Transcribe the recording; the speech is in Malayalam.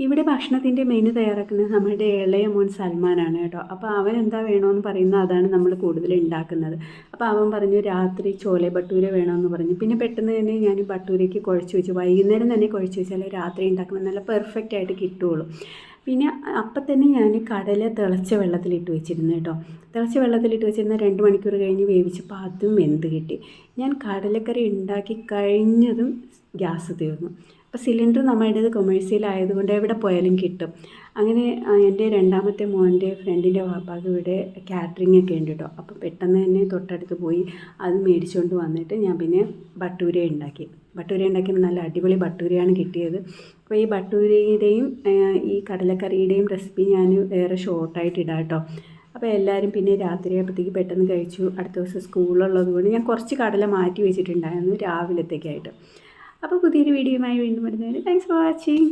ഇവിടെ ഭക്ഷണത്തിൻ്റെ മെനു തയ്യാറാക്കുന്നത് നമ്മുടെ ഇളയ മോൻ സൽമാനാണ് കേട്ടോ. അപ്പോൾ അവൻ എന്താ വേണമെന്ന് പറയുന്നത് അതാണ് നമ്മൾ കൂടുതൽ ഉണ്ടാക്കുന്നത്. അപ്പോൾ അവൻ പറഞ്ഞു രാത്രി ചോലെ ഭട്ടൂര വേണമെന്ന് പറഞ്ഞു. പിന്നെ പെട്ടെന്ന് തന്നെ ഞാൻ ഭട്ടൂരയ്ക്ക് കുഴച്ച് വെച്ചു. വൈകുന്നേരം തന്നെ കുഴച്ച് വെച്ചാൽ രാത്രി ഉണ്ടാക്കുമ്പോൾ നല്ല പെർഫെക്റ്റ് ആയിട്ട് കിട്ടുകയുള്ളൂ. പിന്നെ അപ്പം തന്നെ ഞാൻ കടല തിളച്ച വെള്ളത്തിലിട്ട് വെച്ചിരുന്നു കേട്ടോ. തിളച്ച വെള്ളത്തിലിട്ട് വെച്ചിരുന്ന 2 മണിക്കൂർ കഴിഞ്ഞ് വേവിച്ചപ്പോൾ അതും വെന്ത് കിട്ടി. ഞാൻ കടലക്കറി ഉണ്ടാക്കി കഴിഞ്ഞതും ഗ്യാസ് തീർന്നു. അപ്പോൾ സിലിണ്ടർ നമ്മുടേത് കൊമേഴ്സ്യൽ ആയതുകൊണ്ട് എവിടെ പോയാലും കിട്ടും. അങ്ങനെ എൻ്റെ രണ്ടാമത്തെ മോൻ്റെ ഫ്രണ്ടിൻ്റെ വാപ്പാക്ക് ഇവിടെ കാറ്ററിംഗ് ഒക്കെ ഉണ്ട് കേട്ടോ. അപ്പോൾ പെട്ടെന്ന് തന്നെ തൊട്ടടുത്ത് പോയി അത് മേടിച്ചുകൊണ്ട് വന്നിട്ട് ഞാൻ പിന്നെ ഭട്ടൂര ഉണ്ടാക്കി. ഭട്ടൂര ഉണ്ടാക്കിയപ്പോൾ നല്ല അടിപൊളി ഭട്ടൂരയാണ് കിട്ടിയത്. അപ്പോൾ ഈ ഭട്ടൂരയുടെയും ഈ കടലക്കറിയുടെയും റെസിപ്പി ഞാൻ വേറെ ഷോർട്ടായിട്ട് ഇടാം കേട്ടോ. അപ്പോൾ എല്ലാവരും പിന്നെ രാത്രിയായപ്പോഴത്തേക്ക് പെട്ടെന്ന് കഴിച്ചു. അടുത്ത ദിവസം സ്കൂളുള്ളത് കൊണ്ട് ഞാൻ കുറച്ച് കടല മാറ്റി വെച്ചിട്ടുണ്ടായിരുന്നു രാവിലത്തേക്കായിട്ട്. അപ്പോൾ പുതിയൊരു വീഡിയോയുമായി വീണ്ടും വരുന്നതിന് താങ്ക്സ് ഫോർ വാച്ചിങ്.